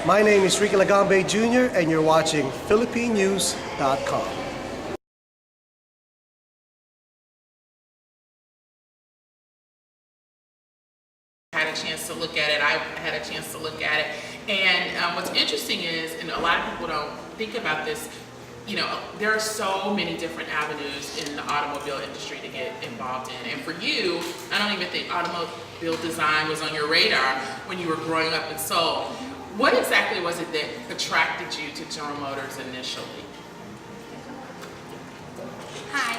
My name is Ricky Lagambe Jr. and you're watching PhilippineNews.com. Had a chance to look at it. I had a chance to look at it. And what's interesting is, and a lot of people don't think about this, you know, there are so many different avenues in the automobile industry to get involved in. And for you, I don't even think automobile design was on your radar when you were growing up in Seoul. What exactly was it that attracted you to General Motors initially? Hi,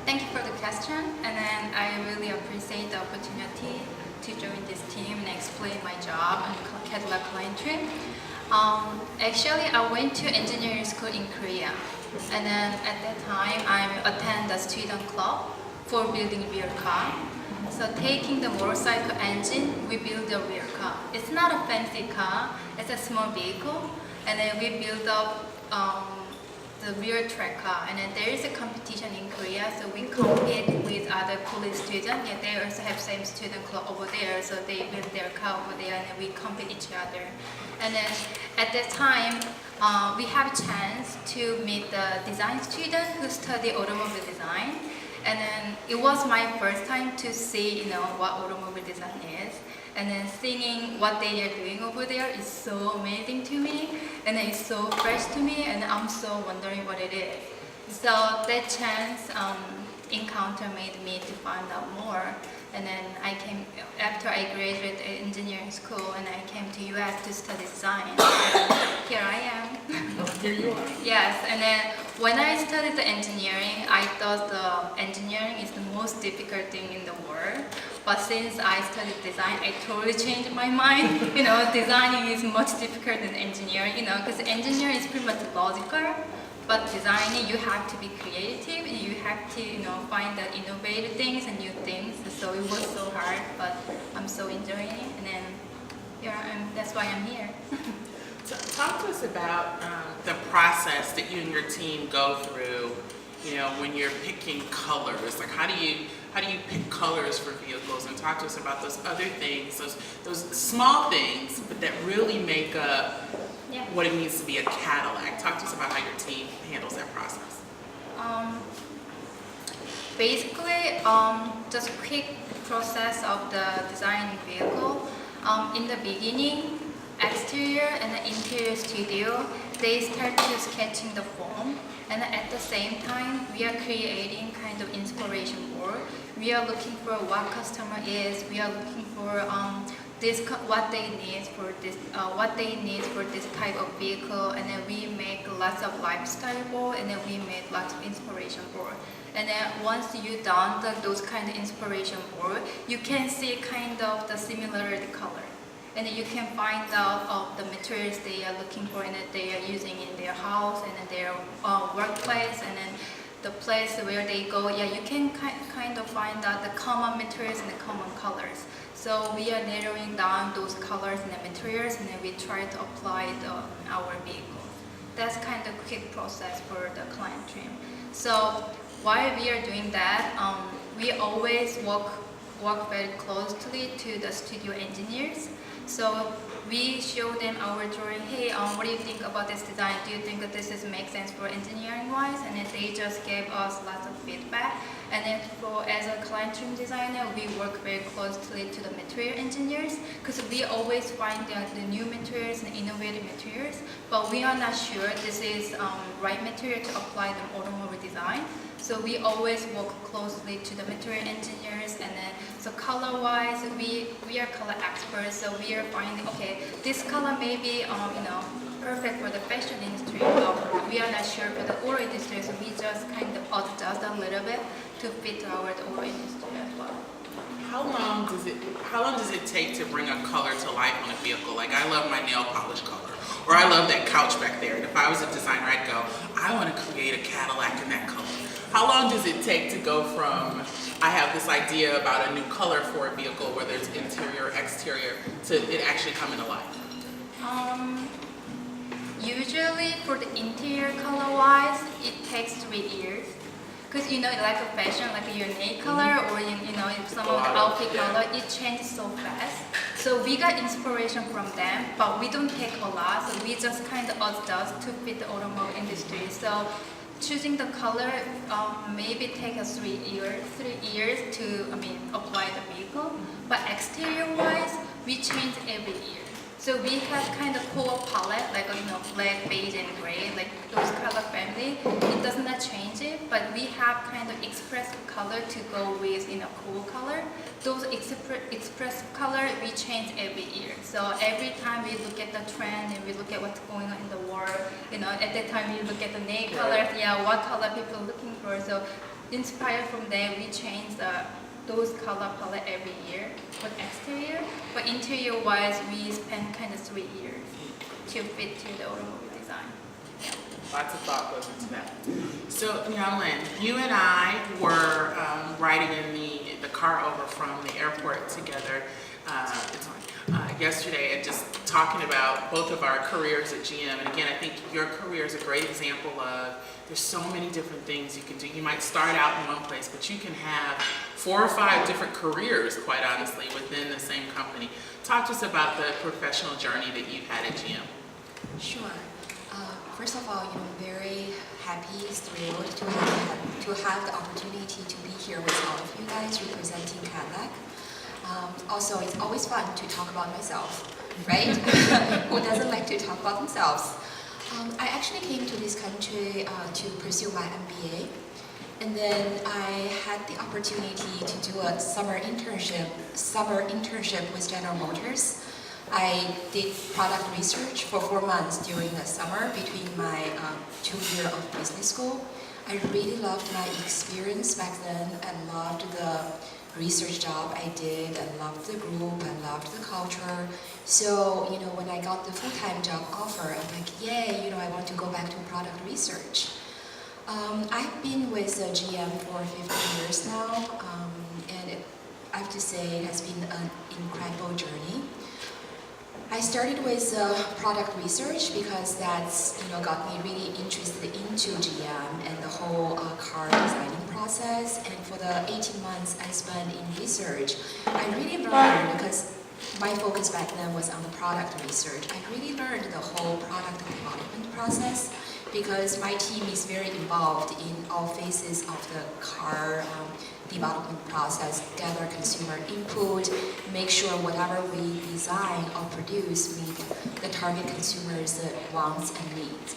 thank you for the question. And then I really appreciate the opportunity to join this team and explain my job on Cadillac Conversations. Actually, I went to engineering school in Korea, and then at that time, I attended the student club for building rear car. So taking the motorcycle engine, we build a rear car. It's not a fancy car, it's a small vehicle, and then we build up the rear track car. And then there is a competition in Korea, so we compete with other college students. Yeah, they also have same student club over there, so they build their car over there, and then we compete each other. And then at that time, we have a chance to meet the design student who study automobile design. And then it was my first time to see, you know, what automobile design is. And then seeing what they are doing over there is so amazing to me, and it's so fresh to me, and I'm so wondering what it is. So that chance encounter made me to find out more. And then I came, after I graduated engineering school, and I came to US to study design. Here I am. Here you are. Yes, and then when I studied the engineering, I thought the engineering is the most difficult thing in the world. But since I studied design, I totally changed my mind. You know, designing is much difficult than engineering, you know, because engineering is pretty much logical. But designing, you have to be creative, and you have to, you know, find the innovative things and new things. So it was so hard, but I'm so enjoying it. And then, yeah, that's why I'm here. So talk to us about the process that you and your team go through, you know, when you're picking colors. Like, how do you pick colors for vehicles? And talk to us about those other things, those small things, but that really make up what it means to be a Cadillac. Talk to us about how your team handles that process. Basically, just quick process of the design vehicle. In the beginning, exterior and the interior studio, they start to sketching the form, and at the same time, we are creating kind of inspiration board. We are looking for what customer is. We are looking for what they need for this type of vehicle, and then we make lots of lifestyle board, and then we make lots of inspiration board. And then once you done those kind of inspiration board, you can see kind of the similarity color. And then you can find out of the materials they are looking for and that they are using in their house and in their workplace, and then the place where they go. Yeah, you can kind of find out the common materials and the common colors. So we are narrowing down those colors and the materials, and then we try to apply our vehicle. That's kind of quick process for the client team. So while we are doing that, we always work very closely to the studio engineers. So we show them our drawing. Hey, what do you think about this design? Do you think that this makes sense for engineering wise? And then they just gave us lots of feedback. And then as a client team designer, we work very closely to the material engineers, because we always find the new materials and innovative materials, but we are not sure this is right material to apply the automobile design. So we always work closely to the material engineers, and then so color-wise, we are color experts. So we are finding, okay, this color may be perfect for the fashion industry, but we are not sure for the auto industry. So we just kind of adjust a little bit to fit our auto industry as well. How long does it take to bring a color to life on a vehicle? Like, I love my nail polish color, or I love that couch back there. And if I was a designer, I'd go, I want to create a Cadillac in that color. How long does it take to go from, I have this idea about a new color for a vehicle, whether it's interior or exterior, to it actually coming to life? Usually for the interior color-wise, it takes 3 years. Because like a fashion, like your nail color, or if some of the outfit color, it changes so fast. So we got inspiration from them, but we don't take a lot. So we just kind of adjust to fit the automobile industry. So choosing the color maybe take us 3 years to apply the vehicle. But exterior wise, we change every year. So we have kind of core palette, like black, beige, and gray, like those color family. It does not change it, but we have kind of expressive color to go with cool color. Those expressive color we change every year. So every time we look at the trend and we look at what's going on in the world, at that time we look at the nail colors, what color people are looking for. So inspired from there, we change those color palette every year for exterior. But interior wise, we spend kind of 3 years to fit to the automobile design. Lots of thought goes into that. So, Lynn, you and I were riding in the car over from the airport together yesterday and just talking about both of our careers at GM. And again, I think your career is a great example of there's so many different things you can do. You might start out in one place, but you can have 4 or 5 different careers, quite honestly, within the same company. Talk to us about the professional journey that you've had at GM. Sure. First of all, very happy, thrilled to have the opportunity to be here with all of you guys representing Cadillac. Also, it's always fun to talk about myself, right? Who doesn't like to talk about themselves? I actually came to this country to pursue my MBA, and then I had the opportunity to do a summer internship with General Motors. I did product research for 4 months during the summer between my 2 years of business school. I really loved my experience back then. I loved the research job I did. I loved the group. I loved the culture. So, when I got the full-time job offer, I'm like, yay, I want to go back to product research. I've been with GM for 15 years now, and I have to say it has been an incredible journey. I started with product research because that's got me really interested into GM and the whole car designing process. And for the 18 months I spent in research, I really learned, because my focus back then was on the product research, I really learned the whole product development process, because my team is very involved in all phases of the car development process, gather consumer input, make sure whatever we design or produce meet the target consumers' wants and needs.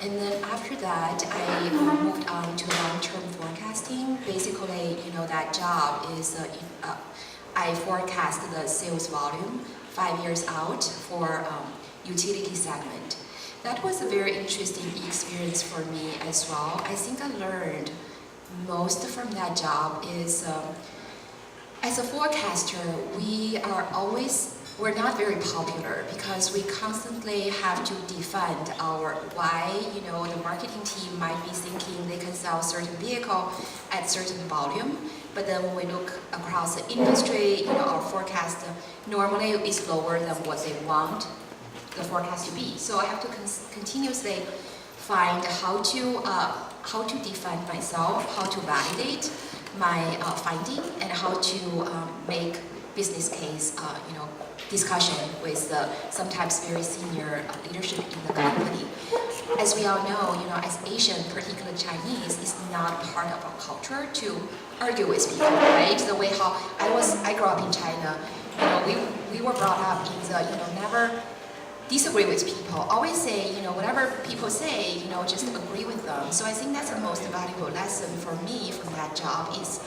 And then after that, I moved on to long-term forecasting. Basically, that job is I forecast the sales volume 5 years out for utility segment. That was a very interesting experience for me as well. I think I learned most from that job is, as a forecaster, we're not very popular because we constantly have to defend our why. The marketing team might be thinking they can sell a certain vehicle at certain volume, but then when we look across the industry, our forecast normally is lower than what they want the forecast to be. So I have to continuously find how to defend myself, how to validate my finding, and how to make business case, discussion with sometimes very senior leadership in the company. As we all know, as Asian, particularly Chinese, is not part of our culture to argue with people, right? The way how I grew up in China, we were brought up in the, never disagree with people. Always say, whatever people say, just agree with them. So I think that's the most valuable lesson for me from that job is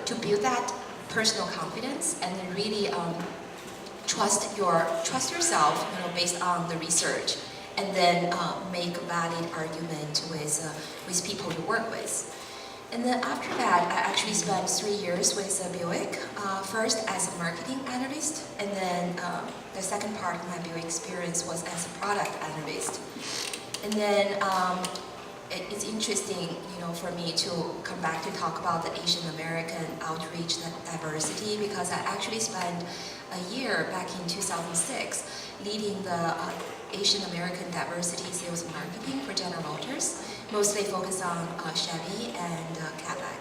to build that personal confidence and then really trust yourself, based on the research, and then make a valid argument with people you work with. And then after that, I actually spent 3 years with Buick, first as a marketing analyst, and then the second part of my Buick experience was as a product analyst. And then it's interesting, for me to come back to talk about the Asian American outreach diversity, because I actually spent a year back in 2006 leading the Asian American diversity sales and marketing for General Motors, mostly focused on Chevy and Cadillac.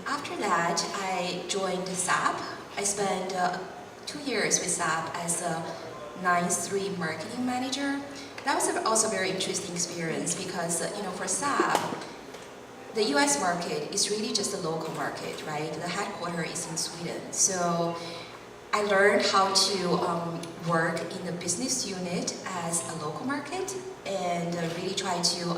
After that, I joined SAP. I spent 2 years with SAP as a 9-3 marketing manager. That was also a very interesting experience because, for SAP, the US market is really just a local market, right? The headquarters is in Sweden. So I learned how to work in the business unit as a local market and really try to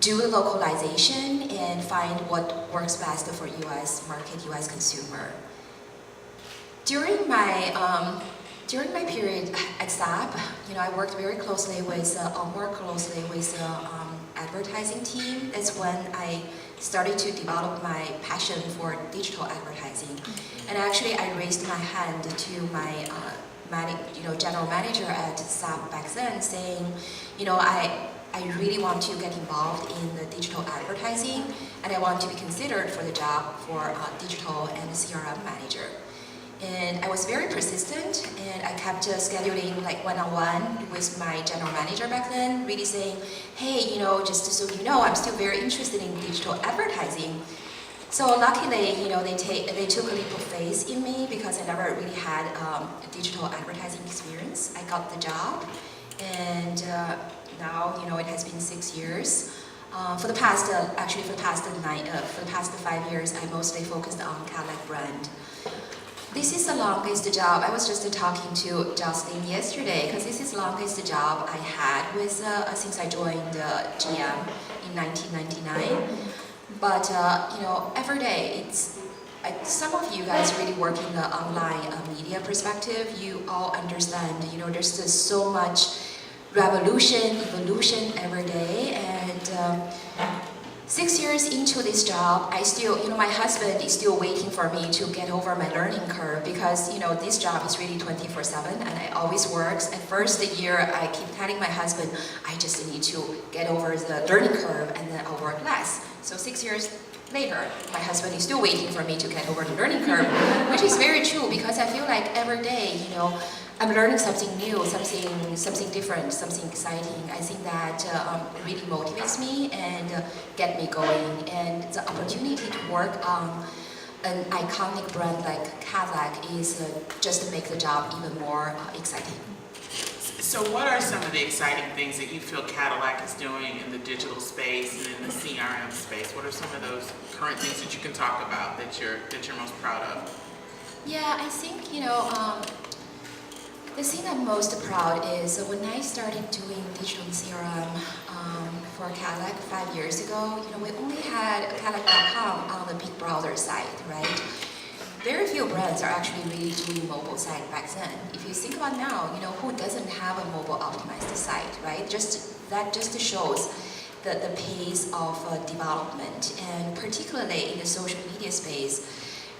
do the localization and find what works best for US market, US consumer. During my period at SAP, I worked very closely with, advertising team. That's when I started to develop my passion for digital advertising. And actually, I raised my hand to my general manager at SAP back then, saying, I really want to get involved in the digital advertising, and I want to be considered for the job for digital and CRM manager. And I was very persistent, and I kept scheduling like one-on-one with my general manager back then, really saying, hey, just so you know, I'm still very interested in digital advertising. So luckily, they took a leap of faith in me because I never really had a digital advertising experience. I got the job, and now, it has been 6 years. For the past 5 years, I mostly focused on Cadillac brand. This is the longest job. I was just talking to Jocelyn yesterday because this is the longest job I had with since I joined GM in 1999. But every day some of you guys really work in the online media perspective. You all understand. There's just so much evolution every day, and 6 years into this job, I still, my husband is still waiting for me to get over my learning curve because, this job is really 24/7 and it always works. At first year, I keep telling my husband, I just need to get over the learning curve and then I'll work less. So 6 years later, my husband is still waiting for me to get over the learning curve, which is very true because I feel like every day, I'm learning something new, something different, something exciting. I think that really motivates me and get me going. And the opportunity to work on an iconic brand like Cadillac is just to make the job even more exciting. So what are some of the exciting things that you feel Cadillac is doing in the digital space and in the CRM space? What are some of those current things that you can talk about that you're most proud of? Yeah, I think, the thing I'm most proud is when I started doing digital CRM for Cadillac 5 years ago, we only had Cadillac.com on the big browser site, right? Very few brands are actually really doing mobile site back then. If you think about now, who doesn't have a mobile optimized site, right? That just shows the pace of development, and particularly in the social media space.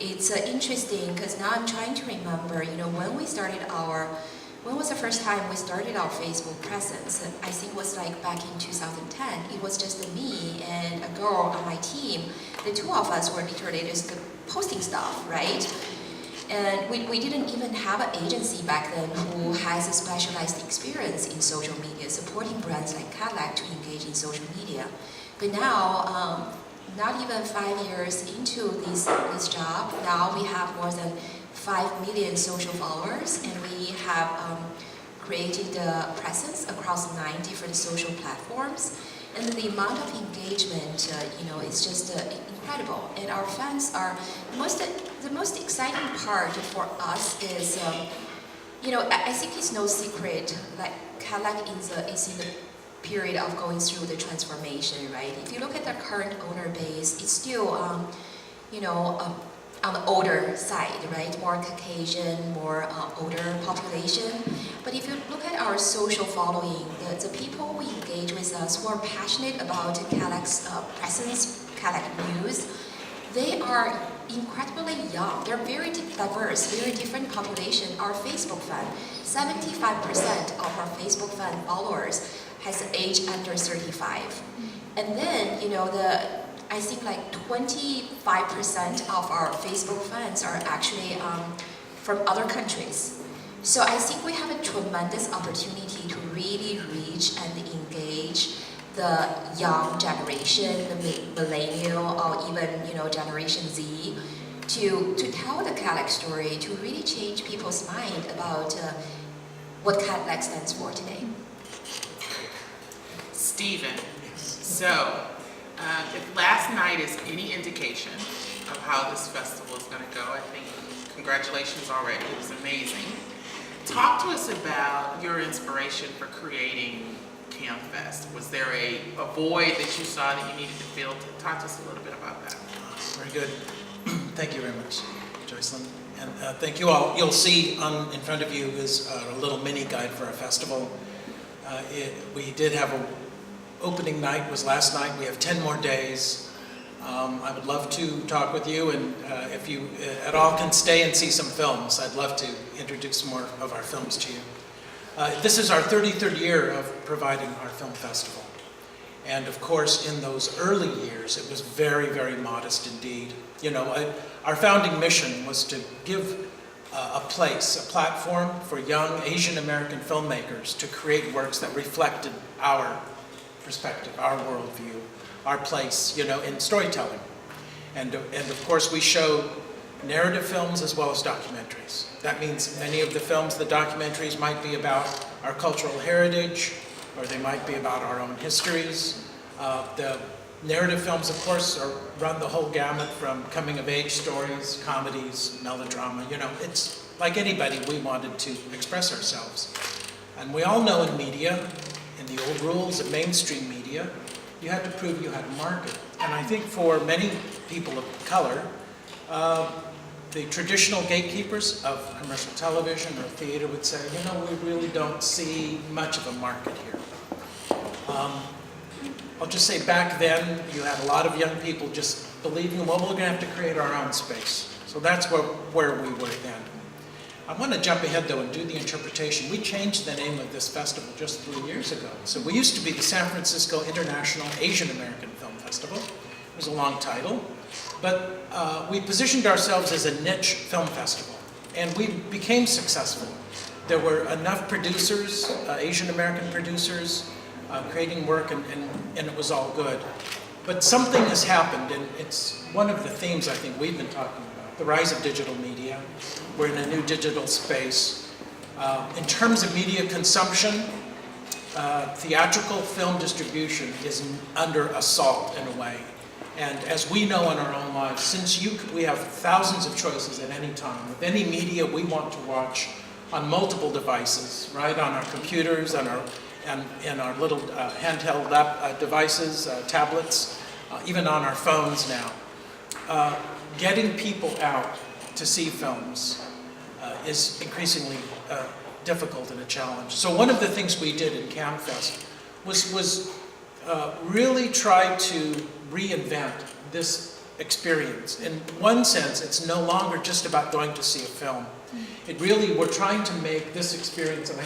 It's interesting because now I'm trying to remember, when was the first time we started our Facebook presence? I think it was like back in 2010. It was just me and a girl on my team. The two of us were literally just posting stuff, right? And we didn't even have an agency back then who has a specialized experience in social media, supporting brands like Cadillac to engage in social media. But now, not even 5 years into this job, now we have more than 5 million social followers, and we have created a presence across 9 different social platforms. And the amount of engagement, is just incredible. And our fans are the most exciting part for us is, I think it's no secret. Like Cadillac is in the period of going through the transformation, right? If you look at the current owner base, it's still, on the older side, right? More Caucasian, more older population. But if you look at our social following, the people who engage with us, who are passionate about Cadillac's presence, Cadillac news, they are incredibly young. They're very diverse, very different population. Our Facebook fan, 75% of our Facebook fan followers has age under 35. And then, I think like 25% of our Facebook fans are actually from other countries. So I think we have a tremendous opportunity to really reach and engage the young generation, the millennial, or even Generation Z, to tell the Cadillac story, to really change people's mind about what Cadillac stands for today. Stephen, so if last night is any indication of how this festival is going to go, I think congratulations already. It was amazing. Talk to us about your inspiration for creating CamFest. Was there a void that you saw that you needed to fill? Talk to us a little bit about that. Very good. Thank you very much, Joycelyn. And thank you all. You'll see in front of you is a little mini guide for our festival. We did have an opening night, was last night. We have 10 more days. I would love to talk with you, and if you at all can stay and see some films, I'd love to introduce more of our films to you. This is our 33rd year of providing our film festival. And of course, in those early years, it was very, very modest indeed. You know, our founding mission was to give a platform for young Asian American filmmakers to create works that reflected our perspective, our worldview, our place, you know, in storytelling. And of course, we show narrative films as well as documentaries. That means many of the films, the documentaries might be about our cultural heritage, or they might be about our own histories. The narrative films, of course, run the whole gamut from coming-of-age stories, comedies, melodrama. You know, it's like anybody, we wanted to express ourselves. And we all know in media, in the old rules of mainstream media, you had to prove you had a market. And I think for many people of color, the traditional gatekeepers of commercial television or theater would say, you know, we really don't see much of a market here. I'll just say back then, you had a lot of young people just believing, well, we're going to have to create our own space. So that's where we were then. I want to jump ahead, though, and do the interpretation. We changed the name of this festival just 3 years ago. So we used to be the San Francisco International Asian American Film Festival. It was a long title. But we positioned ourselves as a niche film festival, and we became successful. There were enough producers, Asian American producers, creating work, and it was all good. But something has happened, and it's one of the themes I think we've been talking about, the rise of digital media. We're in a new digital space. In terms of media consumption, theatrical film distribution is under assault in a way. And as we know in our own lives, since we have thousands of choices at any time, with any media we want to watch on multiple devices, right? On our computers, on our little handheld devices, tablets, even on our phones now. Getting people out to see films is increasingly difficult and a challenge. So one of the things we did in CamFest was really try to reinvent this experience. In one sense, it's no longer just about going to see a film. It really, we're trying to make this experience, and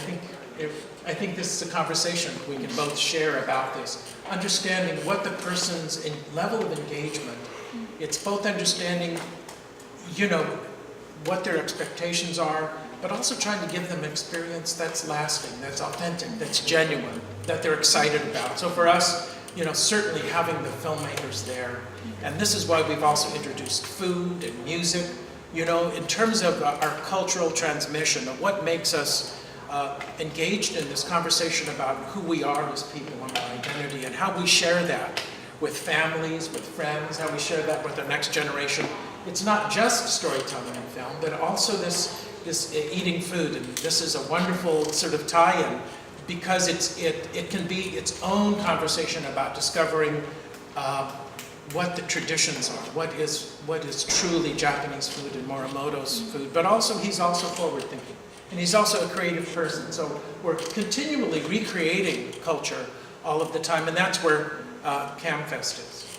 I think this is a conversation we can both share about this, understanding what the person's level of engagement. It's both understanding, you know, what their expectations are, but also trying to give them an experience that's lasting, that's authentic, that's genuine, that they're excited about. So for us, you know, certainly having the filmmakers there, and this is why we've also introduced food and music, you know, in terms of our cultural transmission of what makes us engaged in this conversation about who we are as people and our identity, and how we share that with families, with friends, how we share that with the next generation. It's not just storytelling in film, but also this eating food, and this is a wonderful sort of tie-in, because it can be its own conversation about discovering what the traditions are, what is truly Japanese food and Morimoto's food, but also he's also forward-thinking, and he's also a creative person. So we're continually recreating culture all of the time, and that's where CamFest is.